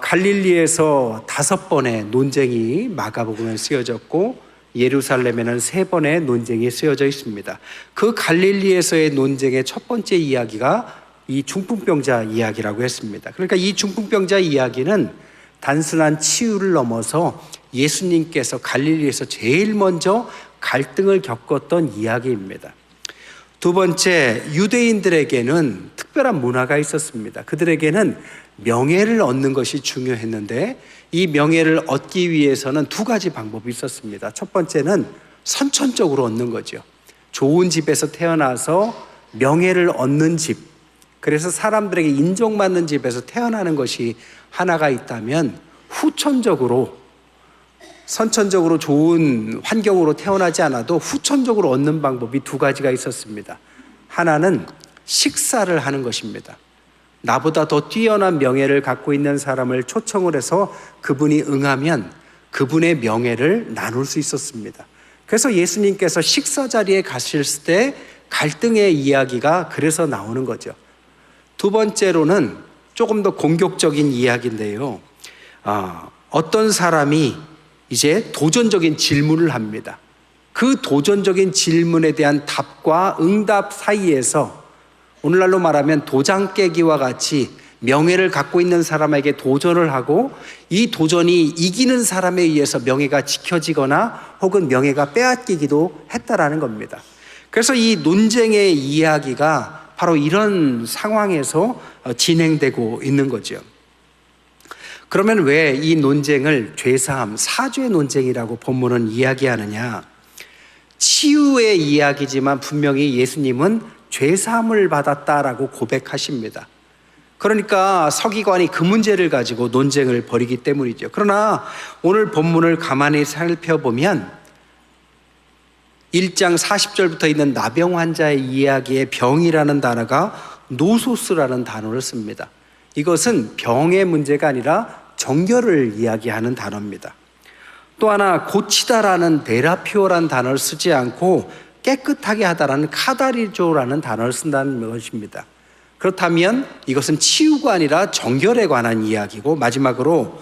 갈릴리에서 5번의 논쟁이 마가복음에 쓰여졌고 예루살렘에는 3번의 논쟁이 쓰여져 있습니다. 그 갈릴리에서의 논쟁의 첫 번째 이야기가 이 중풍병자 이야기라고 했습니다. 그러니까 이 중풍병자 이야기는 단순한 치유를 넘어서 예수님께서 갈릴리에서 제일 먼저 갈등을 겪었던 이야기입니다. 두 번째, 유대인들에게는 특별한 문화가 있었습니다. 그들에게는 명예를 얻는 것이 중요했는데 이 명예를 얻기 위해서는 2가지 방법이 있었습니다. 첫 번째는 선천적으로 얻는 거죠. 좋은 집에서 태어나서 명예를 얻는 집, 그래서 사람들에게 인정받는 집에서 태어나는 것이 하나가 있다면, 후천적으로 선천적으로 좋은 환경으로 태어나지 않아도 후천적으로 얻는 방법이 2가지가 있었습니다. 하나는 식사를 하는 것입니다. 나보다 더 뛰어난 명예를 갖고 있는 사람을 초청을 해서 그분이 응하면 그분의 명예를 나눌 수 있었습니다. 그래서 예수님께서 식사 자리에 가실 때 갈등의 이야기가 그래서 나오는 거죠. 두 번째로는 조금 더 공격적인 이야기인데요. 어떤 사람이 이제 도전적인 질문을 합니다. 그 도전적인 질문에 대한 답과 응답 사이에서 오늘날로 말하면 도장 깨기와 같이 명예를 갖고 있는 사람에게 도전을 하고 이 도전이 이기는 사람에 의해서 명예가 지켜지거나 혹은 명예가 빼앗기기도 했다라는 겁니다. 그래서 이 논쟁의 이야기가 바로 이런 상황에서 진행되고 있는 거죠. 그러면 왜 이 논쟁을 죄사함, 사죄 논쟁이라고 본문은 이야기하느냐? 치유의 이야기지만 분명히 예수님은 죄사함을 받았다라고 고백하십니다. 그러니까 서기관이 그 문제를 가지고 논쟁을 벌이기 때문이죠. 그러나 오늘 본문을 가만히 살펴보면 1장 40절부터 있는 나병 환자의 이야기의 병이라는 단어가 노소스라는 단어를 씁니다. 이것은 병의 문제가 아니라 정결을 이야기하는 단어입니다. 또 하나 고치다라는 데라피오라는 단어를 쓰지 않고 깨끗하게 하다라는 카다리조라는 단어를 쓴다는 것입니다. 그렇다면 이것은 치유가 아니라 정결에 관한 이야기고, 마지막으로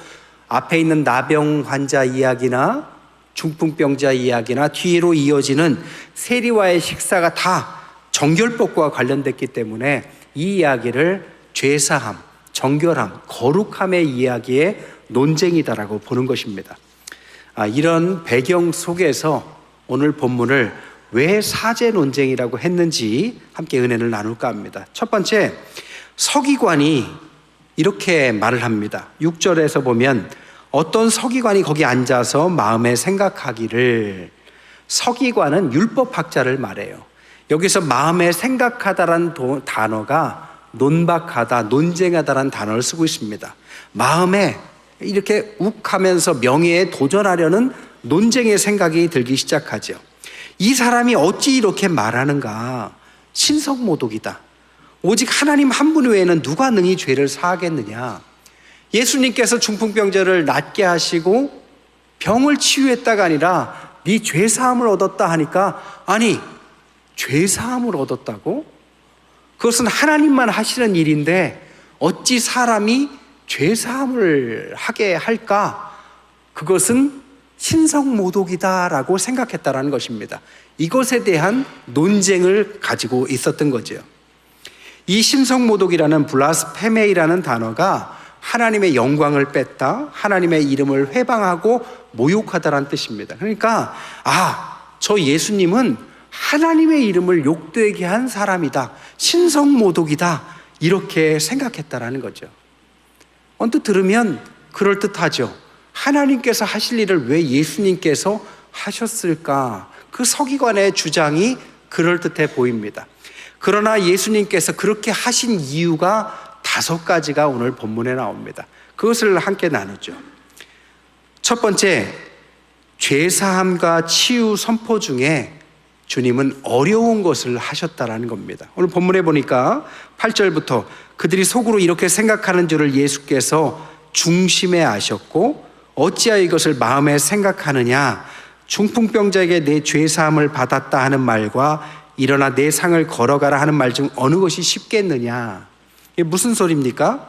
앞에 있는 나병 환자 이야기나 중풍병자 이야기나 뒤로 이어지는 세리와의 식사가 다 정결법과 관련됐기 때문에 이 이야기를 죄사함, 정결함, 거룩함의 이야기의 논쟁이다라고 보는 것입니다. 이런 배경 속에서 오늘 본문을 왜 사죄 논쟁이라고 했는지 함께 은혜를 나눌까 합니다. 첫 번째, 서기관이 이렇게 말을 합니다. 6절에서 보면 어떤 서기관이 거기 앉아서 마음에 생각하기를, 서기관은 율법학자를 말해요. 여기서 마음에 생각하다라는 단어가 논박하다, 논쟁하다라는 단어를 쓰고 있습니다. 마음에 이렇게 욱하면서 명예에 도전하려는 논쟁의 생각이 들기 시작하죠. 이 사람이 어찌 이렇게 말하는가? 신성모독이다. 오직 하나님 한 분 외에는 누가 능히 죄를 사하겠느냐? 예수님께서 중풍병자를 낫게 하시고 병을 치유했다가 아니라 네 죄사함을 얻었다 하니까, 아니 죄사함을 얻었다고? 그것은 하나님만 하시는 일인데 어찌 사람이 죄사함을 하게 할까? 그것은 신성모독이다라고 생각했다라는 것입니다. 이것에 대한 논쟁을 가지고 있었던 거죠. 이 신성모독이라는 블라스페메이라는 단어가 하나님의 영광을 뺐다, 하나님의 이름을 회방하고 모욕하다라는 뜻입니다. 그러니까 저 예수님은 하나님의 이름을 욕되게 한 사람이다, 신성모독이다, 이렇게 생각했다라는 거죠. 언뜻 들으면 그럴듯하죠. 하나님께서 하실 일을 왜 예수님께서 하셨을까? 그 서기관의 주장이 그럴듯해 보입니다. 그러나 예수님께서 그렇게 하신 이유가 5가지가 오늘 본문에 나옵니다. 그것을 함께 나누죠. 첫 번째, 죄사함과 치유 선포 중에 주님은 어려운 것을 하셨다라는 겁니다. 오늘 본문에 보니까 8절부터 그들이 속으로 이렇게 생각하는 줄을 예수께서 중심에 아셨고 어찌하여 이것을 마음에 생각하느냐? 중풍병자에게 내 죄사함을 받았다 하는 말과 일어나 내 상을 걸어가라 하는 말 중 어느 것이 쉽겠느냐? 이게 무슨 소리입니까?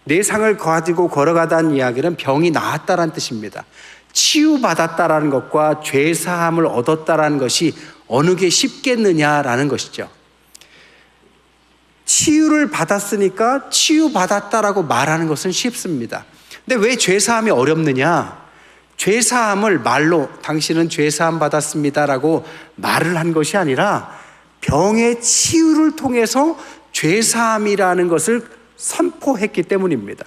내 상을 가지고 걸어가다는 이야기는 병이 나았다라는 뜻입니다. 치유받았다라는 것과 죄사함을 얻었다라는 것이 어느 게 쉽겠느냐라는 것이죠. 치유를 받았으니까 치유받았다라고 말하는 것은 쉽습니다. 근데 왜 죄사함이 어렵느냐? 죄사함을 말로 당신은 죄사함 받았습니다라고 말을 한 것이 아니라 병의 치유를 통해서 죄사함이라는 것을 선포했기 때문입니다.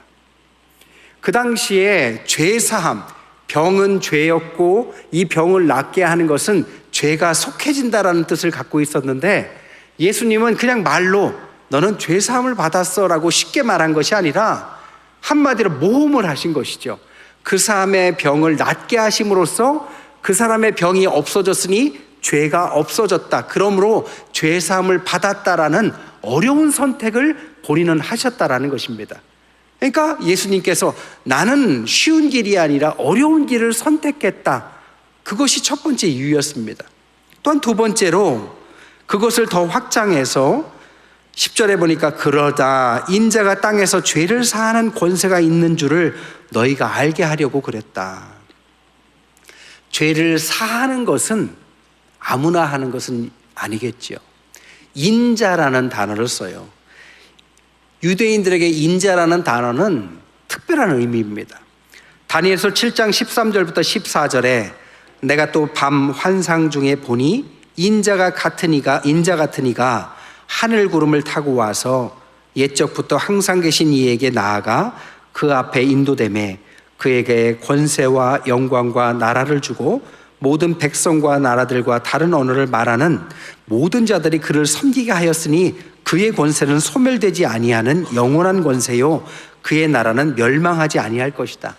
그 당시에 죄사함, 병은 죄였고 이 병을 낫게 하는 것은 죄가 속해진다라는 뜻을 갖고 있었는데, 예수님은 그냥 말로 너는 죄사함을 받았어 라고 쉽게 말한 것이 아니라 한마디로 모험을 하신 것이죠. 그 사람의 병을 낫게 하심으로써 그 사람의 병이 없어졌으니 죄가 없어졌다, 그러므로 죄사함을 받았다라는 어려운 선택을 본인은 하셨다라는 것입니다. 그러니까 예수님께서 나는 쉬운 길이 아니라 어려운 길을 선택했다, 그것이 첫 번째 이유였습니다. 또한 두 번째로 그것을 더 확장해서 10절에 보니까 그러다 인자가 땅에서 죄를 사하는 권세가 있는 줄을 너희가 알게 하려고 그랬다. 죄를 사하는 것은 아무나 하는 것은 아니겠죠. 인자라는 단어를 써요. 유대인들에게 인자라는 단어는 특별한 의미입니다. 다니엘서 7장 13절부터 14절에 내가 또 밤 환상 중에 보니 인자 같은 이가 하늘 구름을 타고 와서 옛적부터 항상 계신 이에게 나아가 그 앞에 인도되매 그에게 권세와 영광과 나라를 주고 모든 백성과 나라들과 다른 언어를 말하는 모든 자들이 그를 섬기게 하였으니 그의 권세는 소멸되지 아니하는 영원한 권세요 그의 나라는 멸망하지 아니할 것이다.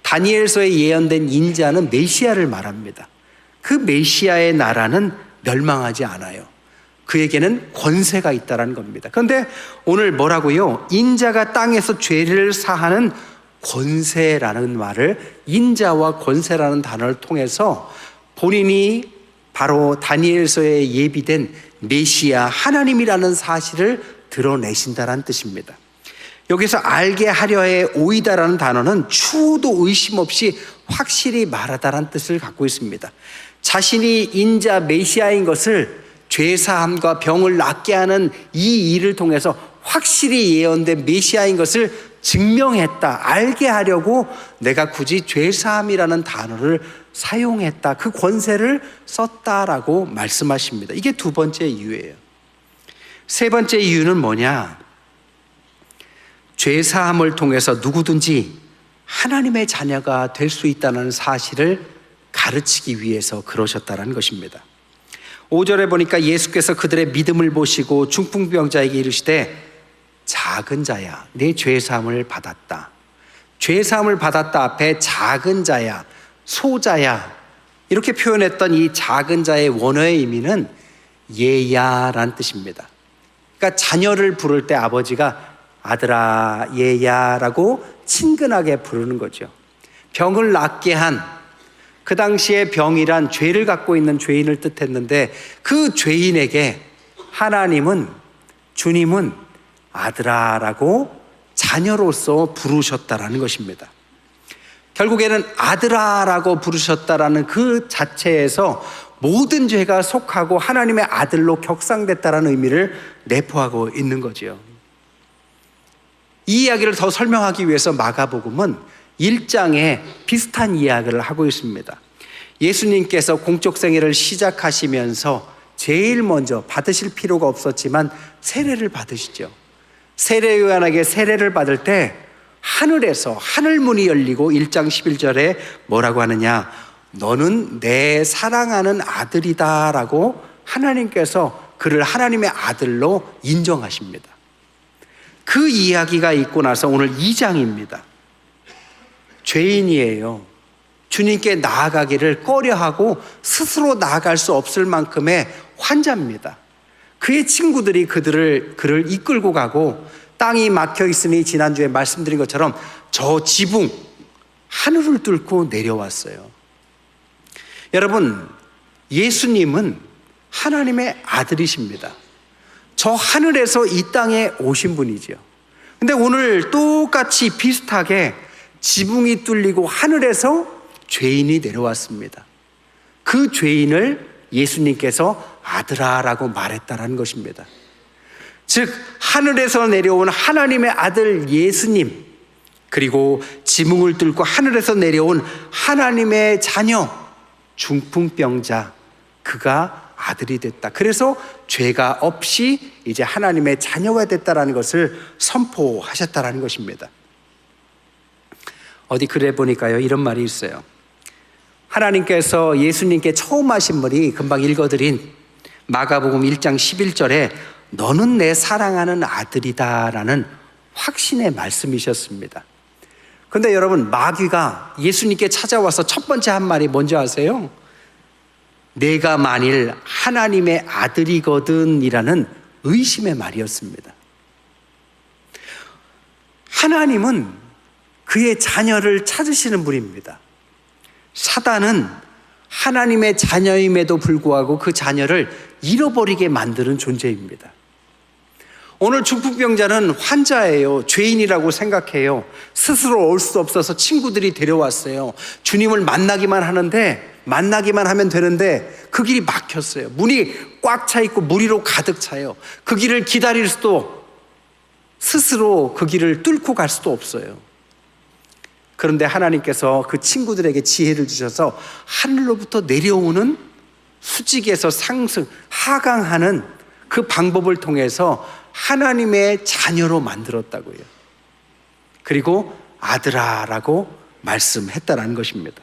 다니엘서에 예언된 인자는 메시아를 말합니다. 그 메시아의 나라는 멸망하지 않아요. 그에게는 권세가 있다는 겁니다. 그런데 오늘 뭐라고요? 인자가 땅에서 죄를 사하는 권세라는 말을, 인자와 권세라는 단어를 통해서 본인이 바로 다니엘서에 예비된 메시아 하나님이라는 사실을 드러내신다는 뜻입니다. 여기서 알게 하려의 오이다라는 단어는 추후도 의심 없이 확실히 말하다라는 뜻을 갖고 있습니다. 자신이 인자 메시아인 것을, 죄사함과 병을 낫게 하는 이 일을 통해서 확실히 예언된 메시아인 것을 증명했다, 알게 하려고 내가 굳이 죄사함이라는 단어를 사용했다, 그 권세를 썼다라고 말씀하십니다. 이게 두 번째 이유예요. 세 번째 이유는 뭐냐? 죄사함을 통해서 누구든지 하나님의 자녀가 될 수 있다는 사실을 가르치기 위해서 그러셨다는 것입니다. 5절에 보니까 예수께서 그들의 믿음을 보시고 중풍병자에게 이르시되 작은 자야 내 죄사함을 받았다. 죄사함을 받았다 앞에 작은 자야, 소자야 이렇게 표현했던 이 작은 자의 원어의 의미는 얘야라는 뜻입니다. 그러니까 자녀를 부를 때 아버지가 아들아 얘야라고 친근하게 부르는 거죠. 병을 낫게 한, 그 당시에 병이란 죄를 갖고 있는 죄인을 뜻했는데 그 죄인에게 하나님은, 주님은 아들아라고 자녀로서 부르셨다라는 것입니다. 결국에는 아들아라고 부르셨다라는 그 자체에서 모든 죄가 속하고 하나님의 아들로 격상됐다라는 의미를 내포하고 있는 거죠. 이 이야기를 더 설명하기 위해서 마가복음은 1장에 비슷한 이야기를 하고 있습니다. 예수님께서 공적 생애를 시작하시면서 제일 먼저 받으실 필요가 없었지만 세례를 받으시죠. 세례요한에게 세례를 받을 때 하늘에서 하늘문이 열리고 1장 11절에 뭐라고 하느냐? 너는 내 사랑하는 아들이다 라고 하나님께서 그를 하나님의 아들로 인정하십니다. 그 이야기가 있고 나서 오늘 2장입니다. 죄인이에요. 주님께 나아가기를 꺼려하고 스스로 나아갈 수 없을 만큼의 환자입니다. 그의 친구들이 그를 이끌고 가고 땅이 막혀 있으니 지난주에 말씀드린 것처럼 저 지붕 하늘을 뚫고 내려왔어요. 여러분, 예수님은 하나님의 아들이십니다. 저 하늘에서 이 땅에 오신 분이죠. 근데 오늘 똑같이 비슷하게 지붕이 뚫리고 하늘에서 죄인이 내려왔습니다. 그 죄인을 예수님께서 아들아라고 말했다라는 것입니다. 즉 하늘에서 내려온 하나님의 아들 예수님, 그리고 지붕을 뚫고 하늘에서 내려온 하나님의 자녀 중풍병자, 그가 아들이 됐다. 그래서 죄가 없이 이제 하나님의 자녀가 됐다라는 것을 선포하셨다라는 것입니다. 어디 글에 보니까요, 이런 말이 있어요. 하나님께서 예수님께 처음 하신 말이 금방 읽어드린 마가복음 1장 11절에 너는 내 사랑하는 아들이다 라는 확신의 말씀이셨습니다. 그런데 여러분, 마귀가 예수님께 찾아와서 첫 번째 한 말이 뭔지 아세요? 내가 만일 하나님의 아들이거든 이라는 의심의 말이었습니다. 하나님은 그의 자녀를 찾으시는 분입니다. 사단은 하나님의 자녀임에도 불구하고 그 자녀를 잃어버리게 만드는 존재입니다. 오늘 중풍병자는 환자예요. 죄인이라고 생각해요. 스스로 올 수 없어서 친구들이 데려왔어요. 주님을 만나기만 하면 되는데 그 길이 막혔어요. 문이 꽉 차 있고 무리로 가득 차요. 그 길을 기다릴 수도, 스스로 그 길을 뚫고 갈 수도 없어요. 그런데 하나님께서 그 친구들에게 지혜를 주셔서 하늘로부터 내려오는 수직에서 상승, 하강하는 그 방법을 통해서 하나님의 자녀로 만들었다고요. 그리고 아들아라고 말씀했다라는 것입니다.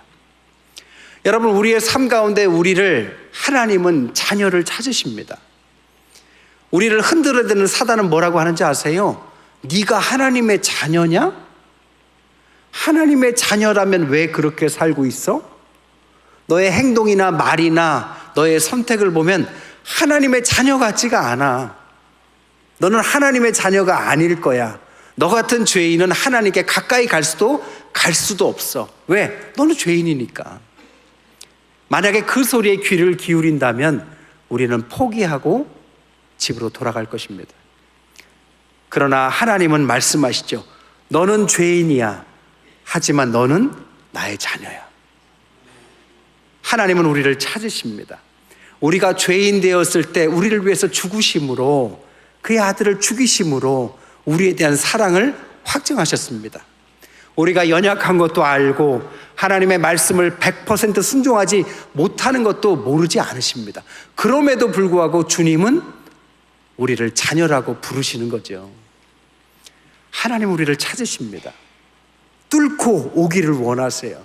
여러분, 우리의 삶 가운데 우리를 하나님은 자녀를 찾으십니다. 우리를 흔들어대는 사단은 뭐라고 하는지 아세요? 네가 하나님의 자녀냐? 하나님의 자녀라면 왜 그렇게 살고 있어? 너의 행동이나 말이나 너의 선택을 보면 하나님의 자녀 같지가 않아. 너는 하나님의 자녀가 아닐 거야. 너 같은 죄인은 하나님께 가까이 갈 수도 없어. 왜? 너는 죄인이니까. 만약에 그 소리에 귀를 기울인다면 우리는 포기하고 집으로 돌아갈 것입니다. 그러나 하나님은 말씀하시죠. 너는 죄인이야. 하지만 너는 나의 자녀야. 하나님은 우리를 찾으십니다. 우리가 죄인 되었을 때 우리를 위해서 죽으심으로, 그의 아들을 죽이심으로 우리에 대한 사랑을 확증하셨습니다. 우리가 연약한 것도 알고 하나님의 말씀을 100% 순종하지 못하는 것도 모르지 않으십니다. 그럼에도 불구하고 주님은 우리를 자녀라고 부르시는 거죠. 하나님 우리를 찾으십니다. 뚫고 오기를 원하세요.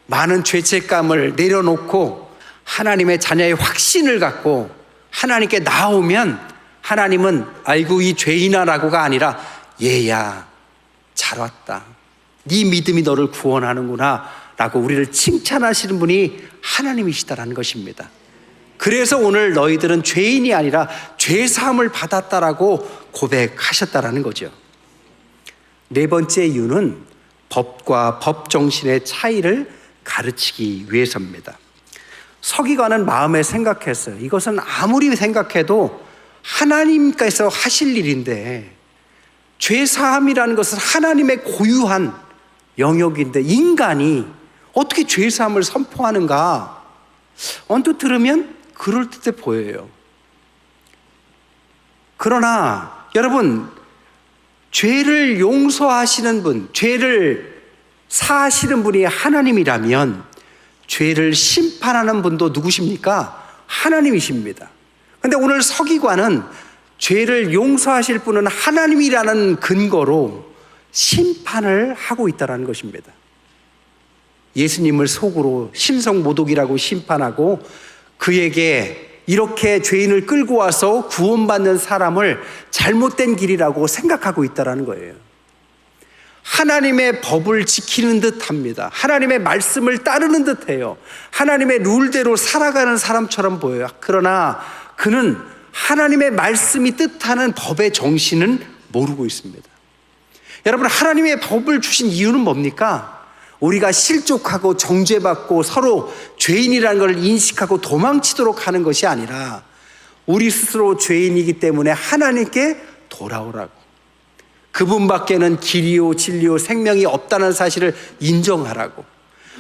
많은 죄책감을 내려놓고 하나님의 자녀의 확신을 갖고 하나님께 나오면 하나님은 아이고 이 죄인아라고가 아니라 얘야 잘 왔다. 네 믿음이 너를 구원하는구나 라고 우리를 칭찬하시는 분이 하나님이시다라는 것입니다. 그래서 오늘 너희들은 죄인이 아니라 죄사함을 받았다라고 고백하셨다라는 거죠. 네 번째 이유는 법과 법 정신의 차이를 가르치기 위해서입니다. 서기관은 마음에 생각했어요. 이것은 아무리 생각해도 하나님께서 하실 일인데, 죄사함이라는 것은 하나님의 고유한 영역인데 인간이 어떻게 죄사함을 선포하는가? 언뜻 들으면 그럴듯해 보여요. 그러나 여러분, 죄를 용서하시는 분, 죄를 사하시는 분이 하나님이라면 죄를 심판하는 분도 누구십니까? 하나님이십니다. 그런데 오늘 서기관은 죄를 용서하실 분은 하나님이라는 근거로 심판을 하고 있다는 것입니다. 예수님을 속으로 신성모독이라고 심판하고 그에게 이렇게 죄인을 끌고 와서 구원받는 사람을 잘못된 길이라고 생각하고 있다는 거예요. 하나님의 법을 지키는 듯합니다. 하나님의 말씀을 따르는 듯해요. 하나님의 룰대로 살아가는 사람처럼 보여요. 그러나 그는 하나님의 말씀이 뜻하는 법의 정신은 모르고 있습니다. 여러분, 하나님의 법을 주신 이유는 뭡니까? 우리가 실족하고 정죄받고 서로 죄인이라는 걸 인식하고 도망치도록 하는 것이 아니라 우리 스스로 죄인이기 때문에 하나님께 돌아오라고, 그분밖에는 길이요 진리요 생명이 없다는 사실을 인정하라고,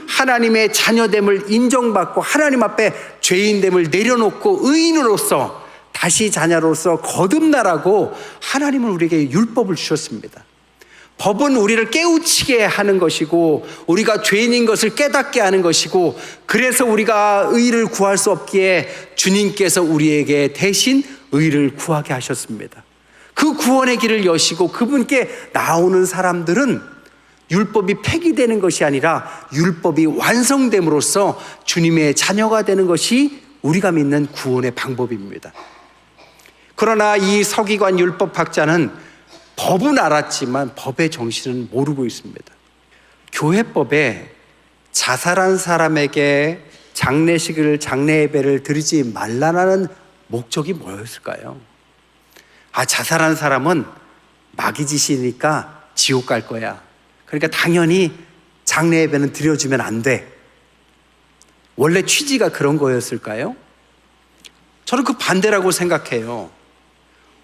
하나님의 자녀됨을 인정받고 하나님 앞에 죄인됨을 내려놓고 의인으로서 다시 자녀로서 거듭나라고 하나님은 우리에게 율법을 주셨습니다. 법은 우리를 깨우치게 하는 것이고 우리가 죄인인 것을 깨닫게 하는 것이고, 그래서 우리가 의를 구할 수 없기에 주님께서 우리에게 대신 의를 구하게 하셨습니다. 그 구원의 길을 여시고 그분께 나오는 사람들은 율법이 폐기되는 것이 아니라 율법이 완성됨으로써 주님의 자녀가 되는 것이 우리가 믿는 구원의 방법입니다. 그러나 이 서기관 율법학자는 법은 알았지만 법의 정신은 모르고 있습니다. 교회법에 자살한 사람에게 장례식을, 장례 예배를 드리지 말라는 목적이 뭐였을까요? 자살한 사람은 마귀짓이니까 지옥 갈 거야. 그러니까 당연히 장례 예배는 드려주면 안 돼. 원래 취지가 그런 거였을까요? 저는 그 반대라고 생각해요.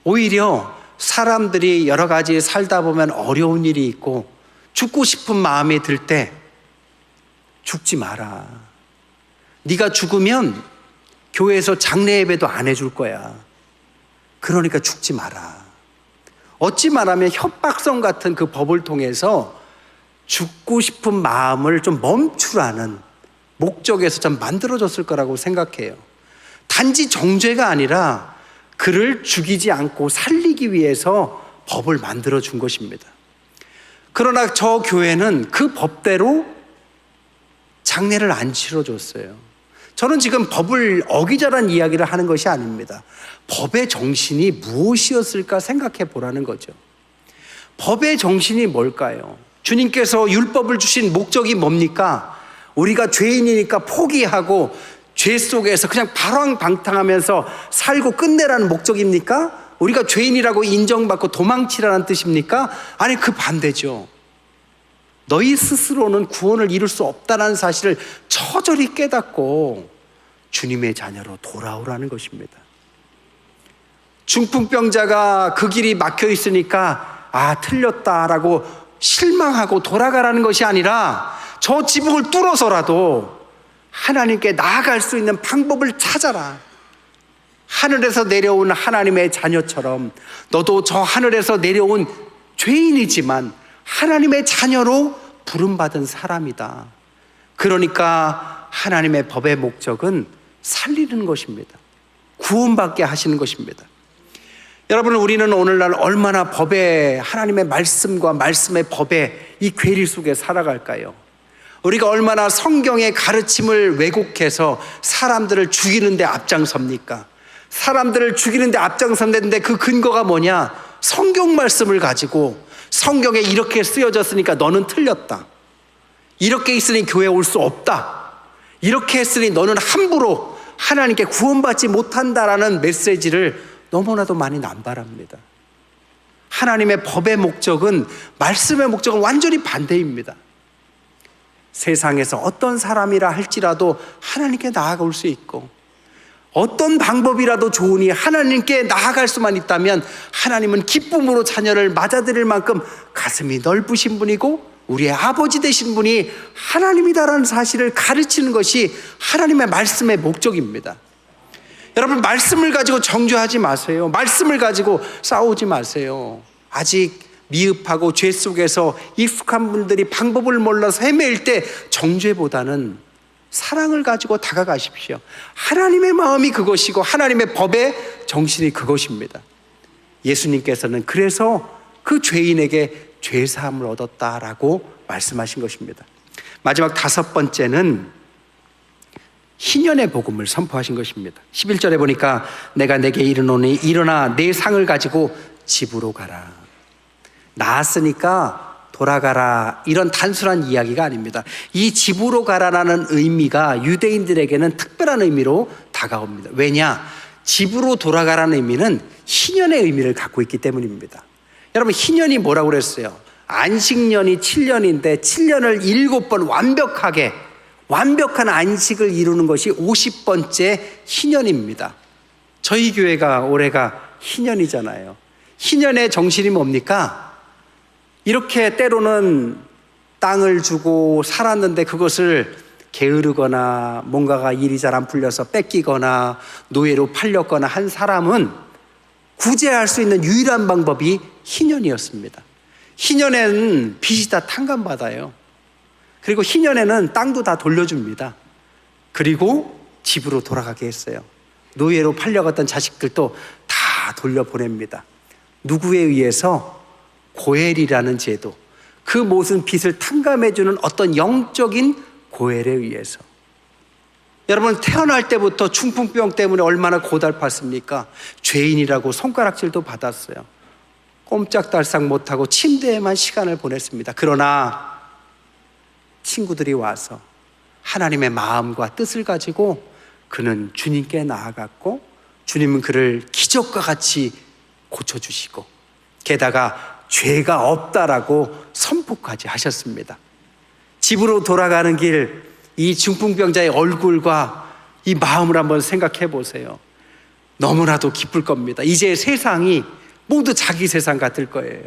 오히려 사람들이 여러 가지 살다 보면 어려운 일이 있고 죽고 싶은 마음이 들 때 죽지 마라. 네가 죽으면 교회에서 장례 예배도 안 해줄 거야. 그러니까 죽지 마라. 어찌 말하면 협박성 같은 그 법을 통해서 죽고 싶은 마음을 좀 멈추라는 목적에서 좀 만들어졌을 거라고 생각해요. 단지 정죄가 아니라 그를 죽이지 않고 살리기 위해서 법을 만들어 준 것입니다. 그러나 저 교회는 그 법대로 장례를 안 치러줬어요. 저는 지금 법을 어기자란 이야기를 하는 것이 아닙니다. 법의 정신이 무엇이었을까 생각해 보라는 거죠. 법의 정신이 뭘까요? 주님께서 율법을 주신 목적이 뭡니까? 우리가 죄인이니까 포기하고 죄 속에서 그냥 발왕방탕하면서 살고 끝내라는 목적입니까? 우리가 죄인이라고 인정받고 도망치라는 뜻입니까? 아니, 그 반대죠. 너희 스스로는 구원을 이룰 수 없다는 사실을 처절히 깨닫고 주님의 자녀로 돌아오라는 것입니다. 중풍병자가 그 길이 막혀 있으니까 틀렸다라고 실망하고 돌아가라는 것이 아니라 저 지붕을 뚫어서라도 하나님께 나아갈 수 있는 방법을 찾아라. 하늘에서 내려온 하나님의 자녀처럼 너도 저 하늘에서 내려온 죄인이지만 하나님의 자녀로 부름받은 사람이다. 그러니까 하나님의 법의 목적은 살리는 것입니다. 구원받게 하시는 것입니다. 여러분, 우리는 오늘날 얼마나 법의, 하나님의 말씀과 말씀의 법의 이 괴리 속에 살아갈까요? 우리가 얼마나 성경의 가르침을 왜곡해서 사람들을 죽이는 데 앞장섭니까? 사람들을 죽이는 데 앞장섰는데 그 근거가 뭐냐? 성경 말씀을 가지고 성경에 이렇게 쓰여졌으니까 너는 틀렸다. 이렇게 있으니 교회에 올 수 없다. 이렇게 했으니 너는 함부로 하나님께 구원받지 못한다라는 메시지를 너무나도 많이 남발합니다. 하나님의 법의 목적은, 말씀의 목적은 완전히 반대입니다. 세상에서 어떤 사람이라 할지라도 하나님께 나아갈 수 있고, 어떤 방법이라도 좋으니 하나님께 나아갈 수만 있다면 하나님은 기쁨으로 자녀를 맞아들일 만큼 가슴이 넓으신 분이고 우리의 아버지 되신 분이 하나님이다라는 사실을 가르치는 것이 하나님의 말씀의 목적입니다. 여러분, 말씀을 가지고 정죄하지 마세요. 말씀을 가지고 싸우지 마세요. 아직 미흡하고 죄 속에서 익숙한 분들이 방법을 몰라서 헤매일 때 정죄보다는 사랑을 가지고 다가가십시오. 하나님의 마음이 그것이고 하나님의 법의 정신이 그것입니다. 예수님께서는 그래서 그 죄인에게 죄사함을 얻었다라고 말씀하신 것입니다. 마지막 5번째는 희년의 복음을 선포하신 것입니다. 11절에 보니까 내가 내게 이르노니 일어나 내 상을 가지고 집으로 가라. 나았으니까 돌아가라, 이런 단순한 이야기가 아닙니다. 이 집으로 가라라는 의미가 유대인들에게는 특별한 의미로 다가옵니다. 왜냐? 집으로 돌아가라는 의미는 희년의 의미를 갖고 있기 때문입니다. 여러분, 희년이 뭐라고 그랬어요? 안식년이 7년인데 7년을 7번 완벽한 안식을 이루는 것이 50번째 희년입니다. 저희 교회가 올해가 희년이잖아요. 희년의 정신이 뭡니까? 이렇게 때로는 땅을 주고 살았는데 그것을 게으르거나 뭔가가 일이 잘 안 풀려서 뺏기거나 노예로 팔렸거나 한 사람은 구제할 수 있는 유일한 방법이 희년이었습니다. 희년에는 빚이 다 탕감받아요. 그리고 희년에는 땅도 다 돌려줍니다. 그리고 집으로 돌아가게 했어요. 노예로 팔려갔던 자식들도 다 돌려보냅니다. 누구에 의해서? 고엘이라는 제도, 그 모든 빚을 탕감해주는 어떤 영적인 고엘에 의해서. 여러분, 태어날 때부터 중풍병 때문에 얼마나 고달팠습니까? 죄인이라고 손가락질도 받았어요. 꼼짝달싹 못하고 침대에만 시간을 보냈습니다. 그러나 친구들이 와서 하나님의 마음과 뜻을 가지고 그는 주님께 나아갔고, 주님은 그를 기적과 같이 고쳐주시고, 게다가 죄가 없다라고 선포까지 하셨습니다. 집으로 돌아가는 길, 이 중풍병자의 얼굴과 이 마음을 한번 생각해 보세요. 너무나도 기쁠 겁니다. 이제 세상이 모두 자기 세상 같을 거예요.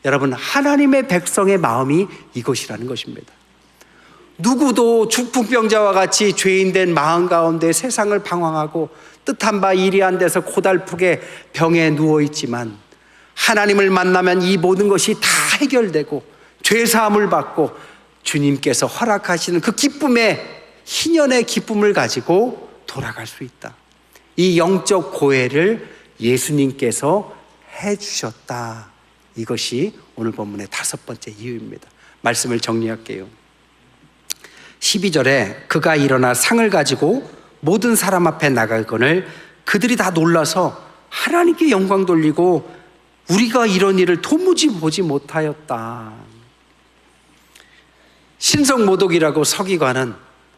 여러분, 하나님의 백성의 마음이 이것이라는 것입니다. 누구도 중풍병자와 같이 죄인된 마음 가운데 세상을 방황하고 뜻한 바 일이 안 돼서 고달프게 병에 누워있지만, 하나님을 만나면 이 모든 것이 다 해결되고 죄사함을 받고 주님께서 허락하시는 그 기쁨의, 희년의 기쁨을 가지고 돌아갈 수 있다. 이 영적 고해를 예수님께서 해주셨다. 이것이 오늘 본문의 5번째 이유입니다. 말씀을 정리할게요. 12절에 그가 일어나 상을 가지고 모든 사람 앞에 나가거늘 그들이 다 놀라서 하나님께 영광 돌리고 우리가 이런 일을 도무지 보지 못하였다. 신성모독이라고 서기관은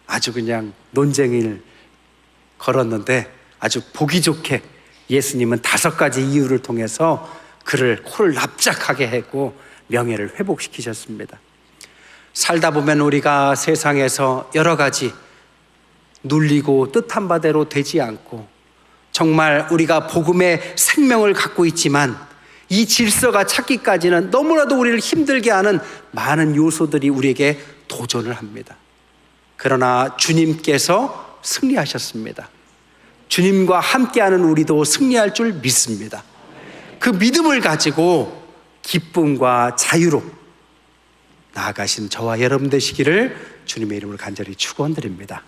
아주 그냥 논쟁을 걸었는데, 아주 보기 좋게 예수님은 5가지 이유를 통해서 그를 코를 납작하게 했고 명예를 회복시키셨습니다. 살다 보면 우리가 세상에서 여러 가지 눌리고 뜻한 바대로 되지 않고, 정말 우리가 복음의 생명을 갖고 있지만 이 질서가 찾기까지는 너무나도 우리를 힘들게 하는 많은 요소들이 우리에게 도전을 합니다. 그러나 주님께서 승리하셨습니다. 주님과 함께하는 우리도 승리할 줄 믿습니다. 그 믿음을 가지고 기쁨과 자유로 나아가신 저와 여러분 되시기를 주님의 이름으로 간절히 축원드립니다.